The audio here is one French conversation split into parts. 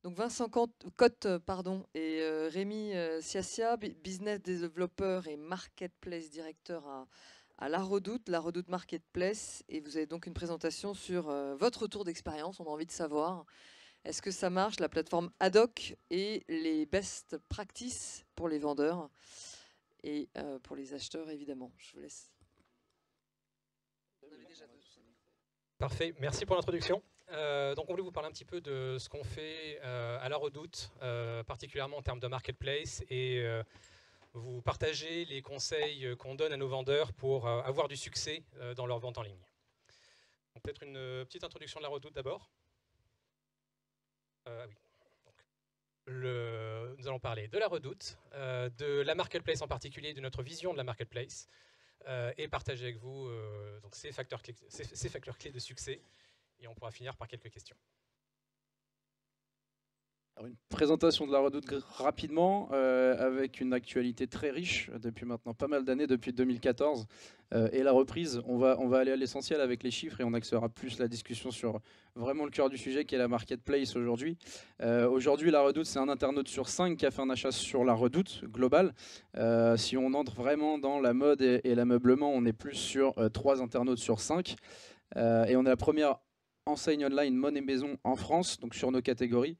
Donc Vincent Cotte pardon, et Rémi Siassia, business developer et marketplace directeur à La Redoute Marketplace. Et vous avez donc une présentation sur votre retour d'expérience. On a envie de savoir, est-ce que ça marche, la plateforme Ad-hoc et les best practices pour les vendeurs et pour les acheteurs, évidemment. Je vous laisse. Parfait, merci pour l'introduction. Donc on voulait vous parler un petit peu de ce qu'on fait à La Redoute, particulièrement en termes de marketplace, et vous partager les conseils qu'on donne à nos vendeurs pour avoir du succès dans leur vente en ligne. Peut-être une petite introduction de La Redoute d'abord. Oui. Nous allons parler de La Redoute, de la marketplace en particulier, de notre vision de la marketplace, et partager avec vous donc ces facteurs clés de succès. Et on pourra finir par quelques questions. Alors une présentation de La Redoute rapidement, avec une actualité très riche depuis maintenant pas mal d'années, depuis 2014. Et la reprise, on va aller à l'essentiel avec les chiffres et on axera plus la discussion sur vraiment le cœur du sujet qui est la marketplace aujourd'hui. Aujourd'hui, La Redoute, c'est un internaute sur 5 qui a fait un achat sur La Redoute global. Si on entre vraiment dans la mode et l'ameublement, on est plus sur 3 internautes sur 5. Et on est la première enseigne online monnaie maison en France, donc sur nos catégories.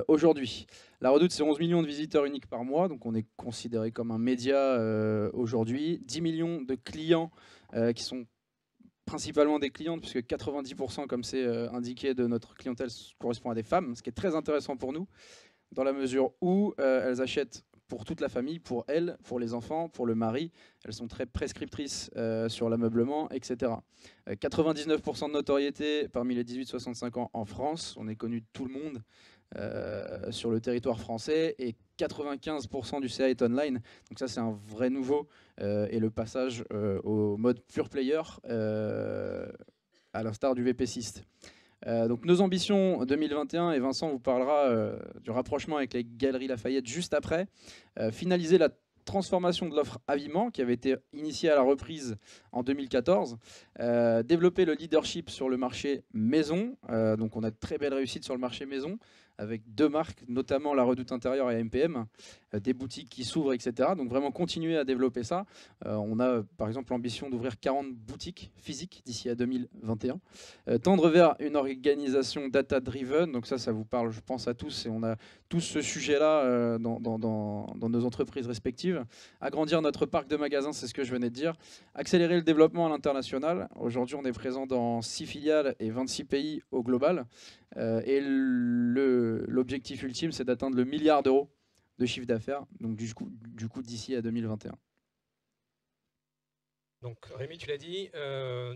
Aujourd'hui, La Redoute, c'est 11 millions de visiteurs uniques par mois, donc on est considéré comme un média aujourd'hui. 10 millions de clients qui sont principalement des clientes, puisque 90%, comme c'est indiqué, de notre clientèle correspond à des femmes, ce qui est très intéressant pour nous, dans la mesure où elles achètent pour toute la famille, pour elles, pour les enfants, pour le mari. Elles sont très prescriptrices sur l'ameublement, etc. 99% de notoriété parmi les 18-65 ans en France. On est connu de tout le monde sur le territoire français, et 95% du CA est online. Donc ça, c'est un vrai nouveau. Et le passage au mode pure player, à l'instar du VP6. Donc nos ambitions 2021, et Vincent vous parlera du rapprochement avec les Galeries Lafayette juste après. Finaliser la transformation de l'offre habillement qui avait été initiée à la reprise en 2014. Développer le leadership sur le marché maison. Donc on a de très belles réussites sur le marché maison, avec 2 marques, notamment La Redoute Intérieure et MPM, des boutiques qui s'ouvrent, etc. Donc vraiment continuer à développer ça. On a par exemple l'ambition d'ouvrir 40 boutiques physiques d'ici à 2021. Tendre vers une organisation data-driven, donc ça vous parle, je pense, à tous, et on a tous ce sujet-là dans nos entreprises respectives. Agrandir notre parc de magasins, c'est ce que je venais de dire. Accélérer le développement à l'international. Aujourd'hui, on est présent dans 6 filiales et 26 pays au global. Et l'objectif ultime, c'est d'atteindre le 1 milliard d'euros de chiffre d'affaires, donc du coup d'ici à 2021. Donc Rémi, tu l'as dit,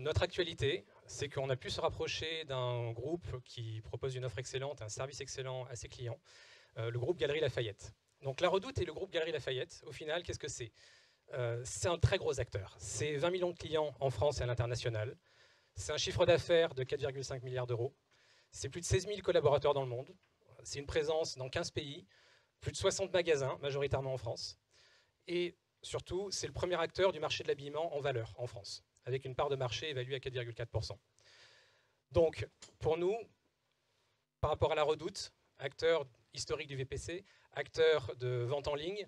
notre actualité, c'est qu'on a pu se rapprocher d'un groupe qui propose une offre excellente, un service excellent à ses clients, le groupe Galeries Lafayette. Donc La Redoute et le groupe Galeries Lafayette, au final, qu'est-ce que c'est? C'est un très gros acteur. C'est 20 millions de clients en France et à l'international. C'est un chiffre d'affaires de 4,5 milliards d'euros. C'est plus de 16 000 collaborateurs dans le monde. C'est une présence dans 15 pays, plus de 60 magasins, majoritairement en France. Et surtout, c'est le premier acteur du marché de l'habillement en valeur en France, avec une part de marché évaluée à 4,4%. Donc, pour nous, par rapport à La Redoute, acteur historique du VPC, acteur de vente en ligne,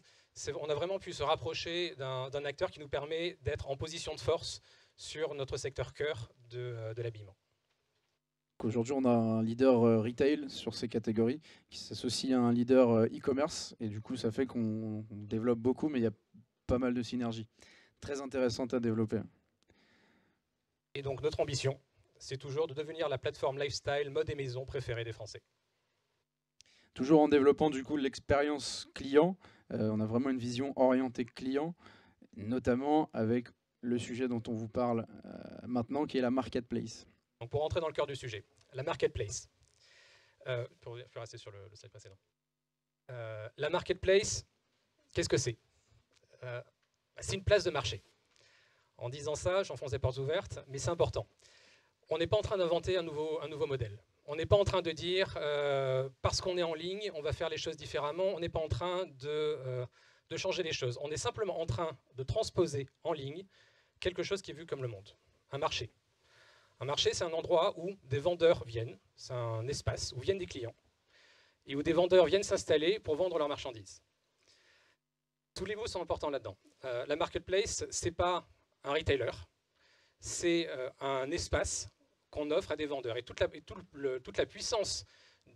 on a vraiment pu se rapprocher d'un acteur qui nous permet d'être en position de force sur notre secteur cœur de l'habillement. Aujourd'hui, on a un leader retail sur ces catégories qui s'associe à un leader e-commerce, et du coup, ça fait qu'on développe beaucoup, mais il y a pas mal de synergies très intéressantes à développer. Et donc, notre ambition, c'est toujours de devenir la plateforme lifestyle, mode et maison préférée des Français. Toujours en développant du coup l'expérience client. On a vraiment une vision orientée client, notamment avec le sujet dont on vous parle maintenant, qui est la marketplace. Donc pour rentrer dans le cœur du sujet, la marketplace. Pour rester sur le slide précédent. La marketplace, qu'est-ce que c'est? C'est une place de marché. En disant ça, j'enfonce des portes ouvertes, mais c'est important. On n'est pas en train d'inventer un nouveau modèle. On n'est pas en train de dire, parce qu'on est en ligne, on va faire les choses différemment. On n'est pas en train de changer les choses. On est simplement en train de transposer en ligne quelque chose qui est vu comme le monde, un marché. Un marché, c'est un endroit où des vendeurs viennent, c'est un espace où viennent des clients. et où des vendeurs viennent s'installer pour vendre leurs marchandises. Tous les mots sont importants là-dedans. La marketplace, ce n'est pas un retailer, c'est un espace qu'on offre à des vendeurs. Et toute la puissance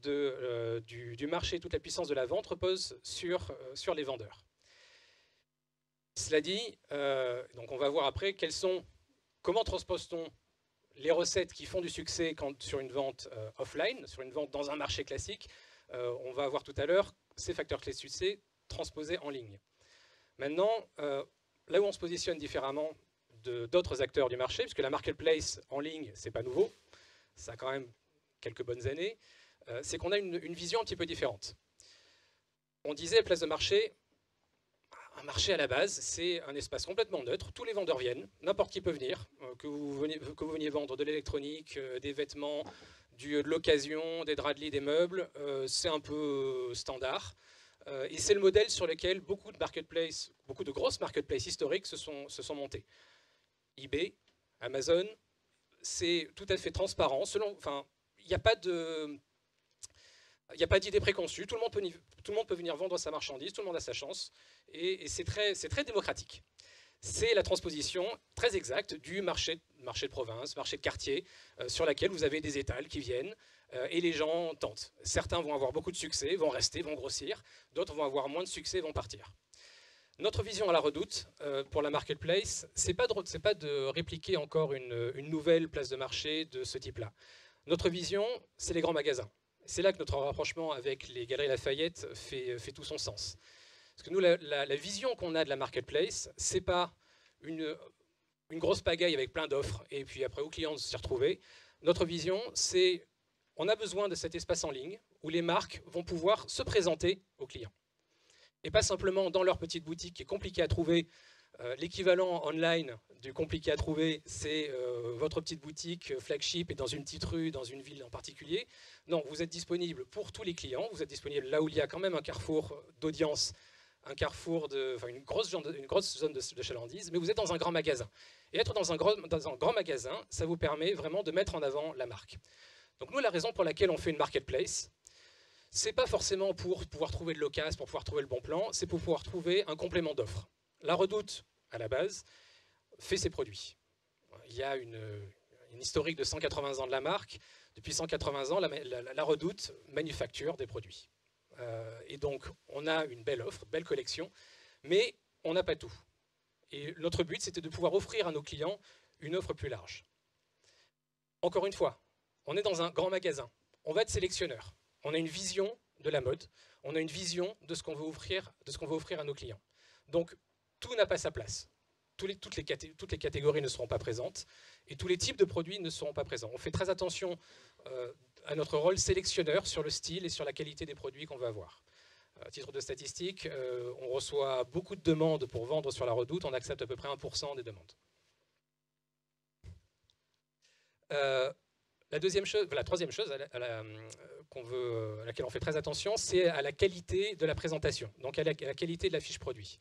du marché, toute la puissance de la vente repose sur les vendeurs. Cela dit, donc on va voir après comment transpose-t-on les recettes qui font du succès sur une vente offline, sur une vente dans un marché classique. On va voir tout à l'heure ces facteurs clés de succès transposés en ligne. Maintenant, là où on se positionne différemment d'autres acteurs du marché, puisque la marketplace en ligne, c'est pas nouveau, ça a quand même quelques bonnes années, c'est qu'on a une vision un petit peu différente. On disait, place de marché, un marché à la base, c'est un espace complètement neutre, tous les vendeurs viennent, n'importe qui peut venir, que vous veniez vendre de l'électronique, des vêtements, de l'occasion, des draps de lit, des meubles, c'est un peu standard. Et c'est le modèle sur lequel beaucoup de grosses marketplaces historiques se sont montées. eBay, Amazon, c'est tout à fait transparent. Il n'y a pas d'idée préconçue, tout le monde peut venir vendre sa marchandise, tout le monde a sa chance, et c'est très démocratique. C'est la transposition très exacte du marché de province, marché de quartier, sur laquelle vous avez des étals qui viennent, et les gens tentent. Certains vont avoir beaucoup de succès, vont rester, vont grossir, d'autres vont avoir moins de succès, vont partir. Notre vision à la Redoute pour la marketplace, c'est pas de répliquer encore une nouvelle place de marché de ce type-là. Notre vision, c'est les grands magasins. C'est là que notre rapprochement avec les Galeries Lafayette fait tout son sens. Parce que nous, la vision qu'on a de la marketplace, c'est pas une grosse pagaille avec plein d'offres et puis après aux clients de s'y retrouver. Notre vision, c'est on a besoin de cet espace en ligne où les marques vont pouvoir se présenter aux clients. Et pas simplement dans leur petite boutique qui est compliquée à trouver. L'équivalent online du compliqué à trouver, c'est votre petite boutique flagship et dans une petite rue, dans une ville en particulier. Non, vous êtes disponible pour tous les clients, vous êtes disponible là où il y a quand même un carrefour d'audience, un carrefour une grosse zone de chalandise, mais vous êtes dans un grand magasin. Et être dans un grand magasin, ça vous permet vraiment de mettre en avant la marque. Donc nous, la raison pour laquelle on fait une marketplace, c'est pas forcément pour pouvoir trouver de l'occasion, pour pouvoir trouver le bon plan, c'est pour pouvoir trouver un complément d'offres. La Redoute, à la base, fait ses produits. Il y a une historique de 180 ans de la marque. Depuis 180 ans, la Redoute manufacture des produits. Et donc, on a une belle offre, belle collection, mais on n'a pas tout. Et notre but, c'était de pouvoir offrir à nos clients une offre plus large. Encore une fois, on est dans un grand magasin. On va être sélectionneur. On a une vision de la mode. On a une vision de ce qu'on veut offrir à nos clients. Donc, tout n'a pas sa place. Toutes les catégories ne seront pas présentes et tous les types de produits ne seront pas présents. On fait très attention à notre rôle sélectionneur sur le style et sur la qualité des produits qu'on veut avoir. À titre de statistique, on reçoit beaucoup de demandes pour vendre sur la Redoute. On accepte à peu près 1% des demandes. La troisième chose à laquelle on fait très attention, c'est à la qualité de la présentation, donc à la qualité de la fiche produit.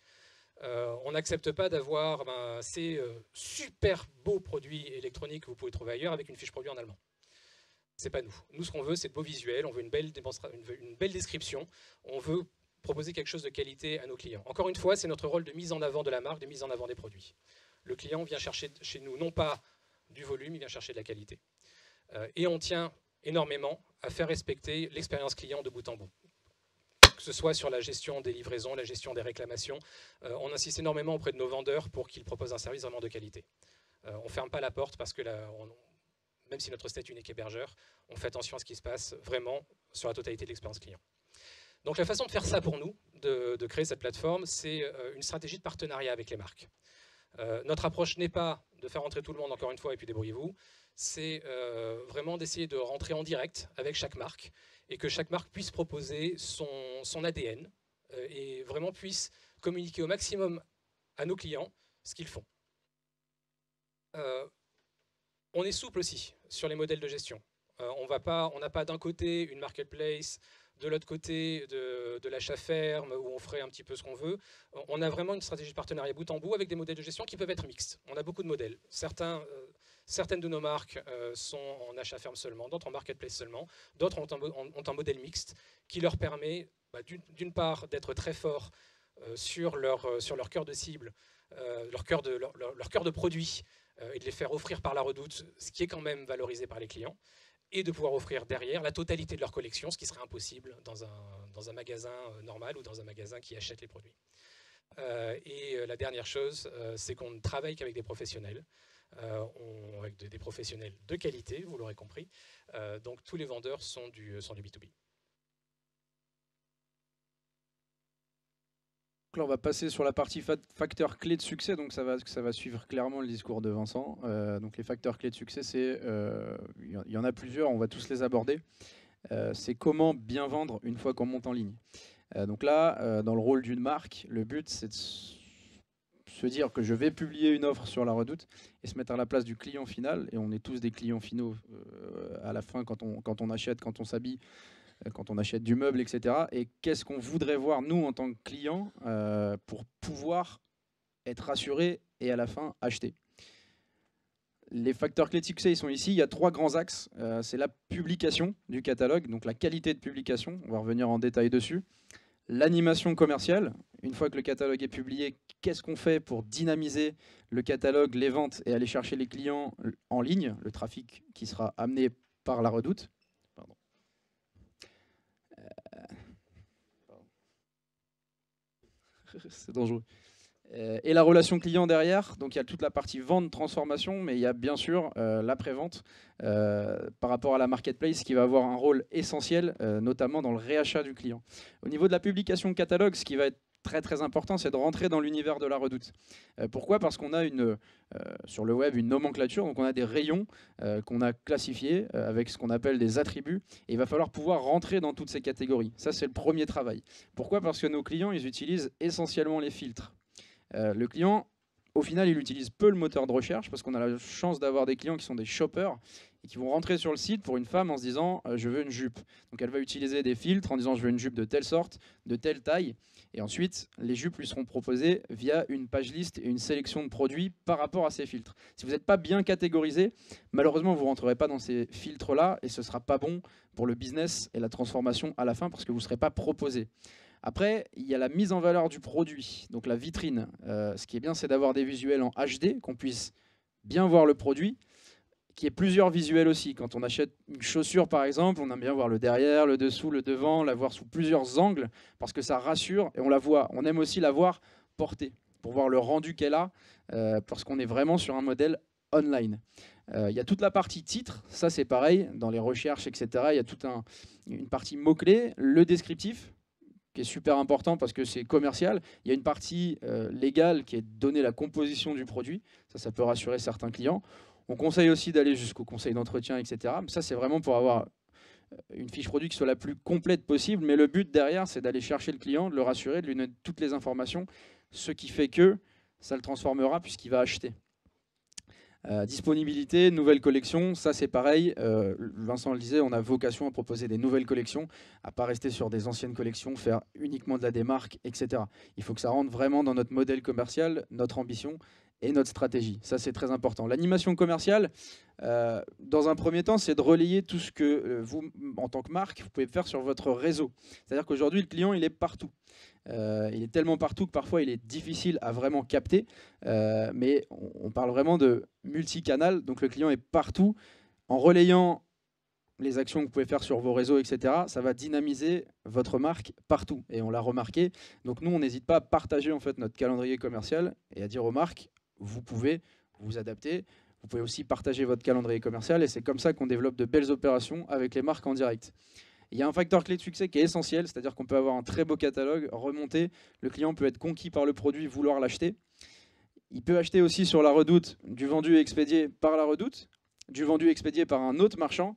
On n'accepte pas d'avoir ces super beaux produits électroniques que vous pouvez trouver ailleurs avec une fiche produit en allemand. C'est pas nous. Nous, ce qu'on veut, c'est de beaux visuels, on veut une belle description, on veut proposer quelque chose de qualité à nos clients. Encore une fois, c'est notre rôle de mise en avant de la marque, de mise en avant des produits. Le client vient chercher chez nous non pas du volume, il vient chercher de la qualité. Et on tient énormément à faire respecter l'expérience client de bout en bout. Que ce soit sur la gestion des livraisons, la gestion des réclamations, on insiste énormément auprès de nos vendeurs pour qu'ils proposent un service vraiment de qualité. On ne ferme pas la porte parce que même si notre statut n'est qu'hébergeur, on fait attention à ce qui se passe vraiment sur la totalité de l'expérience client. Donc la façon de faire ça pour nous, de créer cette plateforme, c'est une stratégie de partenariat avec les marques. Notre approche n'est pas de faire rentrer tout le monde encore une fois et puis débrouillez-vous, c'est vraiment d'essayer de rentrer en direct avec chaque marque et que chaque marque puisse proposer son ADN et vraiment puisse communiquer au maximum à nos clients ce qu'ils font. On est souple aussi sur les modèles de gestion. On n'a pas d'un côté une marketplace, de l'autre côté de l'achat ferme où on ferait un petit peu ce qu'on veut. On a vraiment une stratégie de partenariat bout en bout avec des modèles de gestion qui peuvent être mixtes. On a beaucoup de modèles. Certaines de nos marques sont en achat ferme seulement, d'autres en marketplace seulement, d'autres ont un modèle mixte qui leur permet d'une part d'être très fort sur leur cœur de cible, leur cœur de produit, et de les faire offrir par la Redoute, ce qui est quand même valorisé par les clients, et de pouvoir offrir derrière la totalité de leur collection, ce qui serait impossible dans un magasin normal ou dans un magasin qui achète les produits. Et la dernière chose, c'est qu'on ne travaille qu'avec des professionnels, avec des professionnels de qualité, vous l'aurez compris. Donc tous les vendeurs sont du B2B. Là, on va passer sur la partie facteurs clés de succès, donc ça va suivre clairement le discours de Vincent. Donc les facteurs clés de succès, il y en a plusieurs, on va tous les aborder. C'est comment bien vendre une fois qu'on monte en ligne. Donc là, dans le rôle d'une marque, le but c'est de se dire que je vais publier une offre sur la Redoute et se mettre à la place du client final, et on est tous des clients finaux à la fin quand on achète, quand on s'habille, quand on achète du meuble, etc. Et qu'est-ce qu'on voudrait voir, nous, en tant que client, pour pouvoir être rassuré et à la fin acheter. Les facteurs clés de succès, ils sont ici. Il y a 3 grands axes. C'est la publication du catalogue, donc la qualité de publication. On va revenir en détail dessus. L'animation commerciale. Une fois que le catalogue est publié, qu'est-ce qu'on fait pour dynamiser le catalogue, les ventes et aller chercher les clients en ligne, le trafic qui sera amené par la Redoute. Pardon. C'est dangereux. Et la relation client derrière, donc il y a toute la partie vente, transformation, mais il y a bien sûr l'après-vente par rapport à la marketplace qui va avoir un rôle essentiel, notamment dans le réachat du client. Au niveau de la publication catalogue, ce qui va être très important, c'est de rentrer dans l'univers de la Redoute. Pourquoi ? Parce qu'on a sur le web une nomenclature, donc on a des rayons qu'on a classifiés avec ce qu'on appelle des attributs, et il va falloir pouvoir rentrer dans toutes ces catégories. Ça, c'est le premier travail. Pourquoi ? Parce que nos clients, ils utilisent essentiellement les filtres. Le client, au final, il utilise peu le moteur de recherche parce qu'on a la chance d'avoir des clients qui sont des shoppers et qui vont rentrer sur le site pour une femme en se disant je veux une jupe. Donc elle va utiliser des filtres en disant je veux une jupe de telle sorte, de telle taille. Et ensuite, les jupes lui seront proposées via une page liste et une sélection de produits par rapport à ces filtres. Si vous n'êtes pas bien catégorisé, malheureusement, vous ne rentrerez pas dans ces filtres-là et ce ne sera pas bon pour le business et la transformation à la fin parce que vous ne serez pas proposé. Après, il y a la mise en valeur du produit, donc la vitrine. Ce qui est bien, c'est d'avoir des visuels en HD, qu'on puisse bien voir le produit, qu'il y ait plusieurs visuels aussi. Quand on achète une chaussure, par exemple, on aime bien voir le derrière, le dessous, le devant, la voir sous plusieurs angles, parce que ça rassure et on la voit. On aime aussi la voir portée, pour voir le rendu qu'elle a, parce qu'on est vraiment sur un modèle online. Il y a toute la partie titre, ça c'est pareil, dans les recherches, etc. Il y a toute une partie mots-clés, le descriptif, qui est super important parce que c'est commercial. Il y a une partie légale qui est de donner la composition du produit. Ça peut rassurer certains clients. On conseille aussi d'aller jusqu'au conseil d'entretien, etc. Ça, c'est vraiment pour avoir une fiche produit qui soit la plus complète possible. Mais le but derrière, c'est d'aller chercher le client, de le rassurer, de lui donner toutes les informations, ce qui fait que ça le transformera puisqu'il va acheter. Disponibilité, nouvelle collection, ça c'est pareil. Vincent le disait, on a vocation à proposer des nouvelles collections, à ne pas rester sur des anciennes collections, faire uniquement de la démarque, etc. Il faut que ça rentre vraiment dans notre modèle commercial, notre ambition et notre stratégie. Ça c'est très important. L'animation commerciale, dans un premier temps, c'est de relayer tout ce que vous, en tant que marque, vous pouvez faire sur votre réseau. C'est-à-dire qu'aujourd'hui, le client, il est partout. Il est tellement partout que parfois il est difficile à vraiment capter, mais on parle vraiment de multicanal, donc le client est partout. En relayant les actions que vous pouvez faire sur vos réseaux, etc., ça va dynamiser votre marque partout, et on l'a remarqué. Donc nous, on n'hésite pas à partager en fait notre calendrier commercial et à dire aux marques, vous pouvez vous adapter, vous pouvez aussi partager votre calendrier commercial, et c'est comme ça qu'on développe de belles opérations avec les marques en direct. Il y a un facteur clé de succès qui est essentiel, c'est-à-dire qu'on peut avoir un très beau catalogue, remonter, le client peut être conquis par le produit, vouloir l'acheter. Il peut acheter aussi sur la Redoute du vendu et expédié par la Redoute, du vendu et expédié par un autre marchand.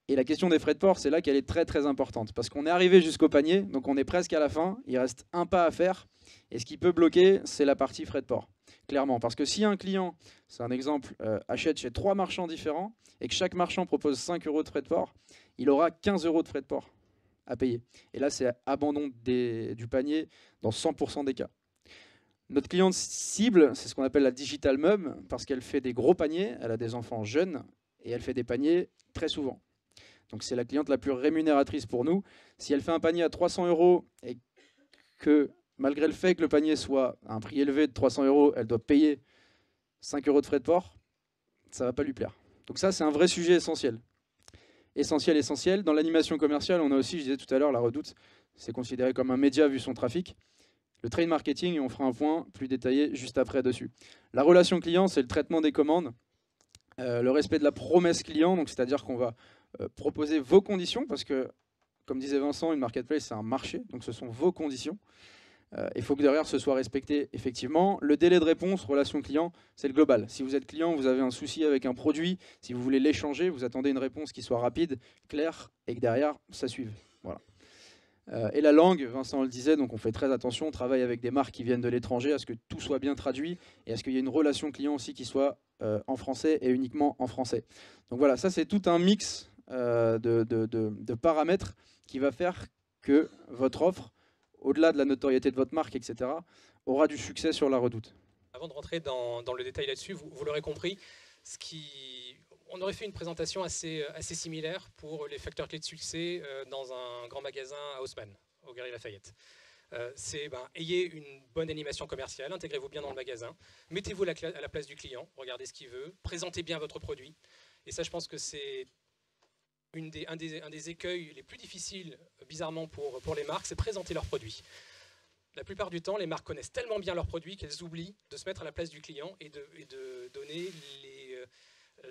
Et la question des frais de port, c'est là qu'elle est très importante, parce qu'on est arrivé jusqu'au panier, donc on est presque à la fin, il reste un pas à faire, et ce qui peut bloquer, c'est la partie frais de port, clairement. Parce que si un client, c'est un exemple, achète chez 3 marchands différents, et que chaque marchand propose 5 € de frais de port, il aura 15 € de frais de port à payer. Et là, c'est abandon du panier dans 100% des cas. Notre cliente cible, c'est ce qu'on appelle la digital mum, parce qu'elle fait des gros paniers, elle a des enfants jeunes, et elle fait des paniers très souvent. Donc c'est la cliente la plus rémunératrice pour nous. Si elle fait un panier à 300 € et que malgré le fait que le panier soit à un prix élevé de 300 €, elle doit payer 5 € de frais de port, ça ne va pas lui plaire. Donc ça, c'est un vrai sujet essentiel. Essentiel. Dans l'animation commerciale, on a aussi, je disais tout à l'heure, la Redoute, c'est considéré comme un média vu son trafic. Le trade marketing, et on fera un point plus détaillé juste après dessus. La relation client, c'est le traitement des commandes, le respect de la promesse client, donc c'est-à-dire qu'on va proposer vos conditions, parce que, comme disait Vincent, une marketplace, c'est un marché, donc ce sont vos conditions. Il faut que derrière, ce soit respecté, effectivement. Le délai de réponse, relation client, c'est le global. Si vous êtes client, vous avez un souci avec un produit, si vous voulez l'échanger, vous attendez une réponse qui soit rapide, claire, et que derrière, ça suive. Voilà. Et la langue, Vincent le disait, donc on fait très attention, on travaille avec des marques qui viennent de l'étranger, à ce que tout soit bien traduit, et à ce qu'il y ait une relation client aussi qui soit en français et uniquement en français. Donc voilà, ça c'est tout un mix de paramètres qui va faire que votre offre, au-delà de la notoriété de votre marque, etc., aura du succès sur la Redoute. Avant de rentrer dans le détail là-dessus, vous l'aurez compris, on aurait fait une présentation assez similaire pour les facteurs clés de succès dans un grand magasin à Haussmann, au Galeries Lafayette. Ayez une bonne animation commerciale, intégrez-vous bien dans le magasin, mettez-vous à la place du client, regardez ce qu'il veut, présentez bien votre produit. Et ça, je pense que c'est un des écueils les plus difficiles, bizarrement, pour les marques, c'est présenter leurs produits. La plupart du temps, les marques connaissent tellement bien leurs produits qu'elles oublient de se mettre à la place du client et de donner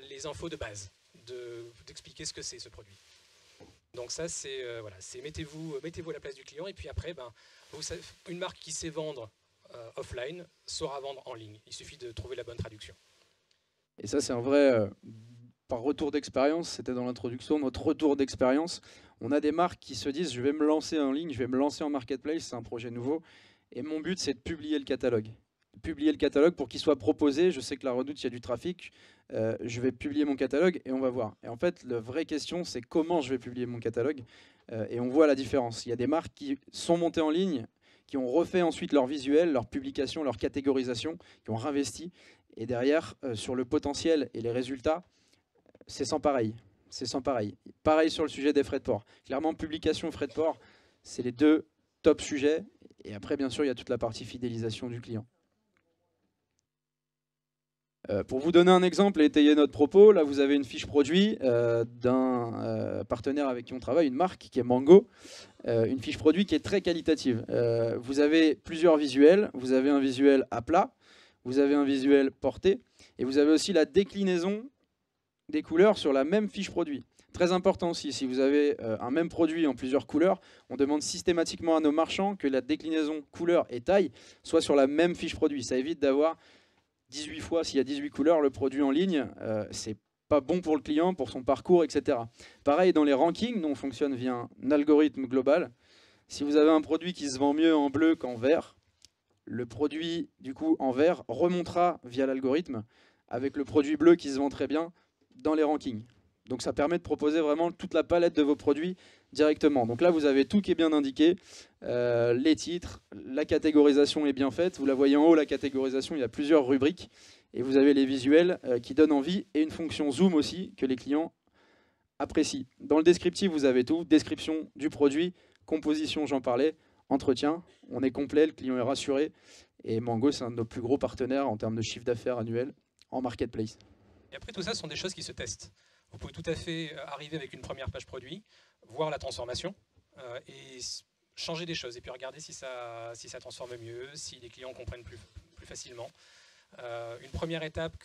les infos de base, d'expliquer ce que c'est ce produit. Donc ça, c'est mettez-vous à la place du client, et puis après, une marque qui sait vendre offline saura vendre en ligne. Il suffit de trouver la bonne traduction. Et ça, c'est un vrai... par retour d'expérience, c'était dans l'introduction, notre retour d'expérience. On a des marques qui se disent, je vais me lancer en ligne, je vais me lancer en marketplace, c'est un projet nouveau. Et mon but, c'est de publier le catalogue. Publier le catalogue pour qu'il soit proposé. Je sais que la Redoute, il y a du trafic. Je vais publier mon catalogue et on va voir. Et en fait, la vraie question, c'est comment je vais publier mon catalogue. Et on voit la différence. Il y a des marques qui sont montées en ligne, qui ont refait ensuite leur visuel, leur publication, leur catégorisation, qui ont réinvesti. Et derrière, sur le potentiel et les résultats, c'est sans pareil. C'est sans pareil. Pareil sur le sujet des frais de port. Clairement, publication, frais de port, c'est les deux top sujets. Et après, bien sûr, il y a toute la partie fidélisation du client. Pour vous donner un exemple et étayer notre propos, là, vous avez une fiche produit d'un partenaire avec qui on travaille, une marque qui est Mango. Une fiche produit qui est très qualitative. Vous avez plusieurs visuels. Vous avez un visuel à plat, vous avez un visuel porté, et vous avez aussi la déclinaison des couleurs sur la même fiche produit. Très important aussi, si vous avez un même produit en plusieurs couleurs, on demande systématiquement à nos marchands que la déclinaison couleur et taille soit sur la même fiche produit. Ça évite d'avoir 18 fois, s'il y a 18 couleurs, le produit en ligne, c'est pas bon pour le client, pour son parcours, etc. Pareil dans les rankings, nous on fonctionne via un algorithme global. Si vous avez un produit qui se vend mieux en bleu qu'en vert, le produit du coup en vert remontera via l'algorithme avec le produit bleu qui se vend très bien dans les rankings. Donc ça permet de proposer vraiment toute la palette de vos produits directement. Donc là, vous avez tout qui est bien indiqué, les titres, la catégorisation est bien faite. Vous la voyez en haut, la catégorisation, il y a plusieurs rubriques. Et vous avez les visuels qui donnent envie et une fonction zoom aussi que les clients apprécient. Dans le descriptif, vous avez tout, description du produit, composition, j'en parlais, entretien, on est complet, le client est rassuré. Et Mango, c'est un de nos plus gros partenaires en termes de chiffre d'affaires annuel en marketplace. Et après, tout ça, ce sont des choses qui se testent. Vous pouvez tout à fait arriver avec une première page produit, voir la transformation et changer des choses. Et puis regarder si ça transforme mieux, si les clients comprennent plus facilement. Une première étape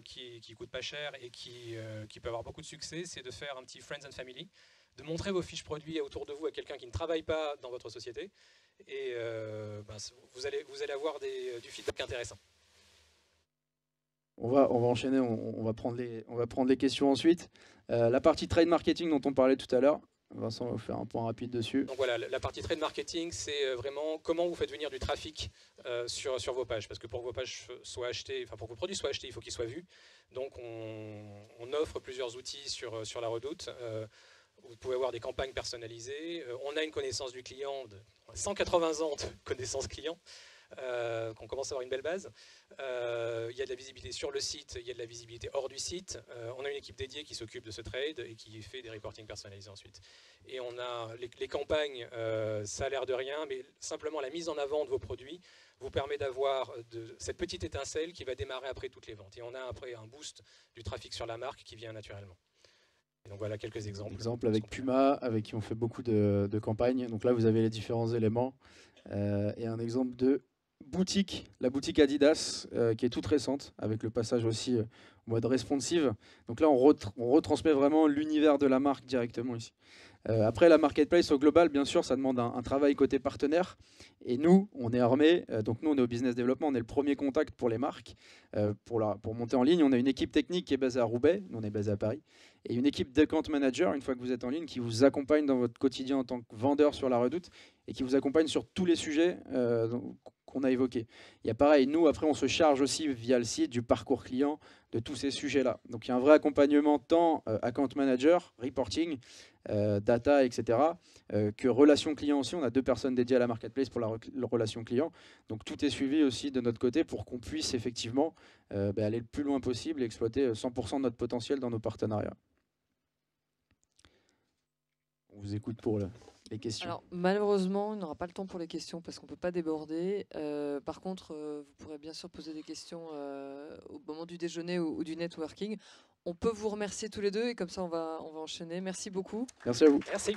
qui coûte pas cher et qui peut avoir beaucoup de succès, c'est de faire un petit Friends and Family, de montrer vos fiches produits autour de vous à quelqu'un qui ne travaille pas dans votre société. Et vous allez avoir du feedback intéressant. On va enchaîner, on va prendre les questions ensuite. La partie trade marketing dont on parlait tout à l'heure, Vincent va vous faire un point rapide dessus. Donc voilà, la partie trade marketing, c'est vraiment comment vous faites venir du trafic sur vos pages. Parce que pour que vos pages soient achetées, enfin pour que vos produits soient achetés, il faut qu'ils soient vus. Donc on offre plusieurs outils sur la Redoute. Vous pouvez avoir des campagnes personnalisées. On a une connaissance du client de 180 ans de connaissance client. qu'on commence à avoir une belle base. Il y a de la visibilité sur le site, il y a de la visibilité hors du site. On a une équipe dédiée qui s'occupe de ce trade et qui fait des reporting personnalisés ensuite. Et on a les campagnes, ça a l'air de rien, mais simplement la mise en avant de vos produits vous permet d'avoir cette petite étincelle qui va démarrer après toutes les ventes. Et on a après un boost du trafic sur la marque qui vient naturellement. Et donc voilà quelques exemples. Exemple avec Puma, avec qui on fait beaucoup de campagnes. Donc là, vous avez les différents éléments. Et un exemple de boutique, la boutique Adidas, qui est toute récente, avec le passage aussi au mode responsive. Donc là, on retransmet vraiment l'univers de la marque directement ici. Après, la marketplace au global, bien sûr, ça demande un travail côté partenaire. Et nous, on est armés. Donc nous, on est au business development. On est le premier contact pour les marques. Pour monter en ligne, on a une équipe technique qui est basée à Roubaix. Nous, on est basé à Paris. Et une équipe d'account manager, une fois que vous êtes en ligne, qui vous accompagne dans votre quotidien en tant que vendeur sur la Redoute et qui vous accompagne sur tous les sujets qu'on a évoqués. Il y a pareil, nous, après, on se charge aussi via le site du parcours client de tous ces sujets-là. Donc il y a un vrai accompagnement tant account manager, reporting, data, etc., que relation client aussi. On a 2 personnes dédiées à la marketplace pour la relation client. Donc tout est suivi aussi de notre côté pour qu'on puisse effectivement aller le plus loin possible et exploiter 100% de notre potentiel dans nos partenariats. On vous écoute pour les questions. Alors malheureusement, on n'aura pas le temps pour les questions parce qu'on ne peut pas déborder. Par contre, vous pourrez bien sûr poser des questions au moment du déjeuner ou du networking. On peut vous remercier tous les deux et comme ça on va enchaîner. Merci beaucoup. Merci à vous. Merci.